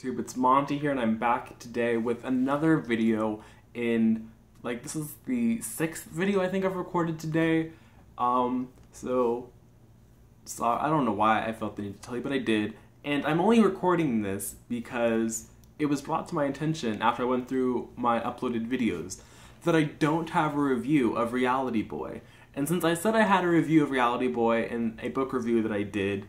YouTube, it's Monty here, and I'm back today with another video this is the 6th video I think I've recorded today. So I don't know why I felt the need to tell you, but I did. And I'm only recording this because it was brought to my attention after I went through my uploaded videos that I don't have a review of Reality Boy. And since I said I had a review of Reality Boy in a book review that I did,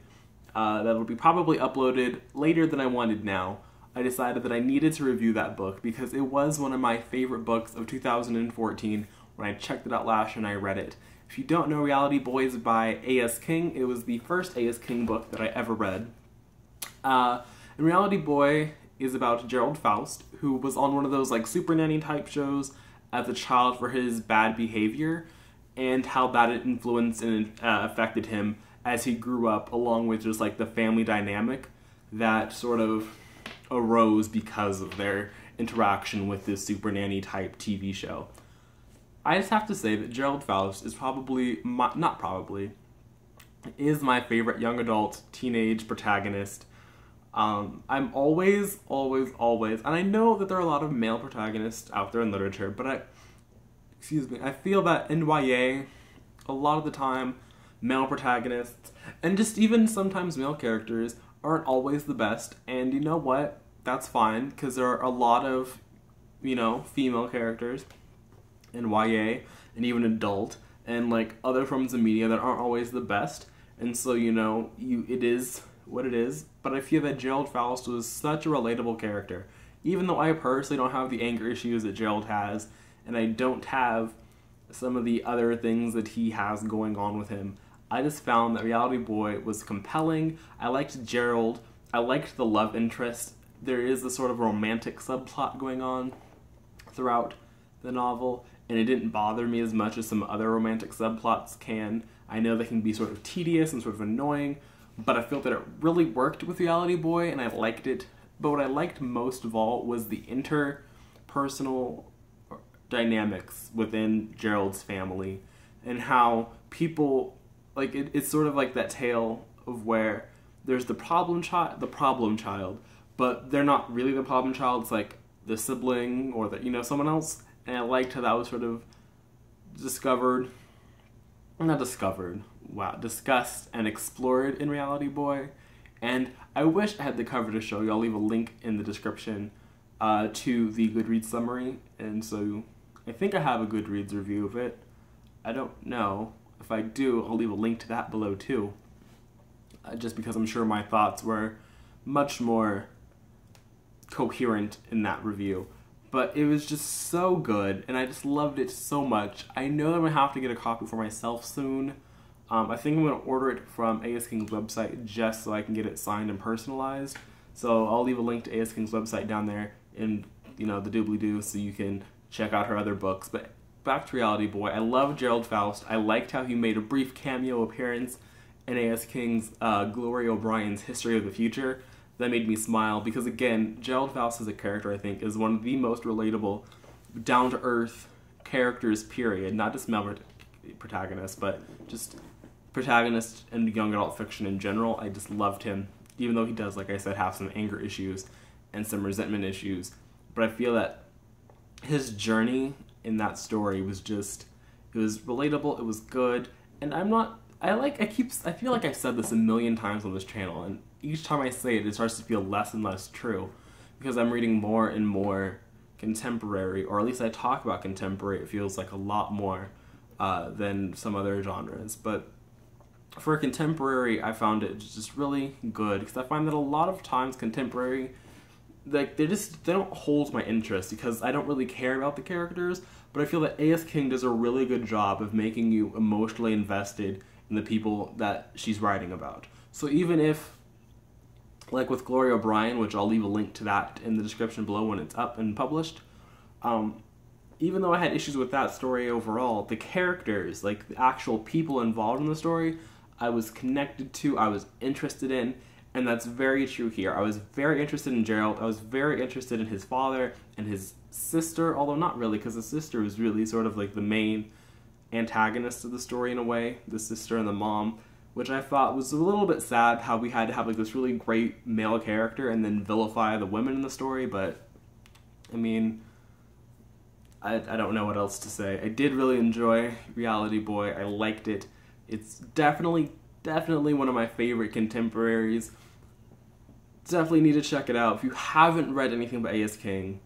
that'll be probably uploaded later than I wanted now, I decided that I needed to review that book because it was one of my favorite books of 2014 when I checked it out last and I read it. If you don't know, Reality Boy is by A.S. King. It was the first A.S. King book that I ever read. And Reality Boy is about Gerald Faust, who was on one of those like Super Nanny type shows as a child for his bad behavior, and how that influenced and affected him as he grew up, along with just like the family dynamic that sort of arose because of their interaction with this Super Nanny type TV show. I just have to say that Gerald Faust is is my favorite young adult teenage protagonist. I'm always, and I know that there are a lot of male protagonists out there in literature, but I feel that in YA, a lot of the time, male protagonists, and just even sometimes male characters, aren't always the best, and you know what? That's fine, because there are a lot of, female characters in YA, and even adult, and like other forms of media that aren't always the best, and so, it is what it is, but I feel that Gerald Faust was such a relatable character. Even though I personally don't have the anger issues that Gerald has, and I don't have some of the other things that he has going on with him, I just found that Reality Boy was compelling. I liked Gerald. I liked the love interest. There is a sort of romantic subplot going on throughout the novel, and it didn't bother me as much as some other romantic subplots can. I know they can be sort of tedious and sort of annoying, but I feel that it really worked with Reality Boy, and I liked it. But what I liked most of all was the interpersonal dynamics within Gerald's family, and how people, it's sort of like that tale of where there's the problem child, but they're not really the problem child. It's like the sibling or someone else. And I liked how that was sort of discussed and explored in Reality Boy. And I wish I had the cover to show you. I'll leave a link in the description to the Goodreads summary. And so I think I have a Goodreads review of it. I don't know. If I do, I'll leave a link to that below too. Just because I'm sure my thoughts were much more coherent in that review. But it was just so good, and I just loved it so much. I know that I'm going to have to get a copy for myself soon. I think I'm going to order it from A.S. King's website just so I can get it signed and personalized. So I'll leave a link to A.S. King's website down there in, the doobly-doo, so you can check out her other books. But back to Reality Boy. I love Gerald Faust. I liked how he made a brief cameo appearance in A.S. King's Gloria O'Brien's History of the Future. That made me smile because, again, Gerald Faust as a character, I think, is one of the most relatable, down-to-earth characters, period. Not just male protagonists, but just protagonists in young adult fiction in general. I just loved him, even though he does, like I said, have some anger issues and some resentment issues. But I feel that his journey in that story was it was relatable, it was good, and I feel like I've said this a million times on this channel, and each time I say it, it starts to feel less and less true, because I'm reading more and more contemporary, or at least I talk about contemporary, it feels like a lot more than some other genres. But for contemporary, I found it just really good, because I find that a lot of times contemporary, they don't hold my interest, because I don't really care about the characters, but I feel that A.S. King does a really good job of making you emotionally invested in the people that she's writing about. So even if, like with Gloria O'Brien, which I'll leave a link to that in the description below when it's up and published, even though I had issues with that story overall, the characters, like the actual people involved in the story, I was connected to, I was interested in, and that's very true here. I was very interested in Gerald, I was very interested in his father and his sister, although not really, because the sister was really sort of like the main antagonist of the story in a way, the sister and the mom. which I thought was a little bit sad how we had to have like this really great male character and then vilify the women in the story, but I mean, I don't know what else to say. I did really enjoy Reality Boy. I liked it. It's definitely one of my favorite contemporaries. Definitely need to check it out. If you haven't read anything by A.S. King,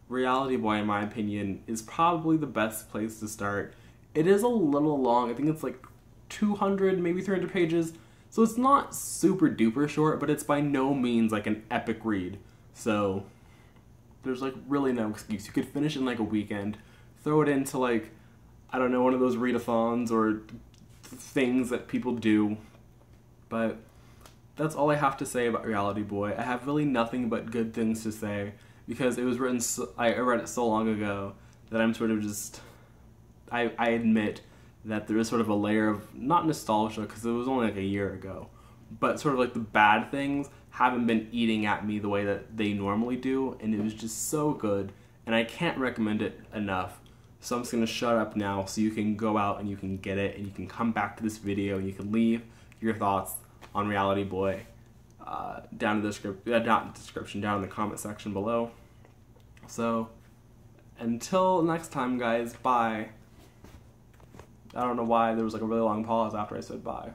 Reality Boy, in my opinion, is probably the best place to start. It is a little long. I think it's like 200, maybe 300 pages. So it's not super duper short, but it's by no means like an epic read. So there's like really no excuse. You could finish in like a weekend, throw it into like, I don't know, one of those readathons or things that people do. But that's all I have to say about Reality Boy. I have really nothing but good things to say because it was written, I read it so long ago that I'm sort of just, I admit that there is sort of a layer of, not nostalgia because it was only like a year ago, but sort of like the bad things haven't been eating at me the way that they normally do, and it was just so good, and I can't recommend it enough. So I'm just going to shut up now so you can go out and you can get it, and you can come back to this video and you can leave your thoughts on Reality Boy down in the description, down in the comment section below. So until next time, guys, bye. I don't know why there was like a really long pause after I said bye.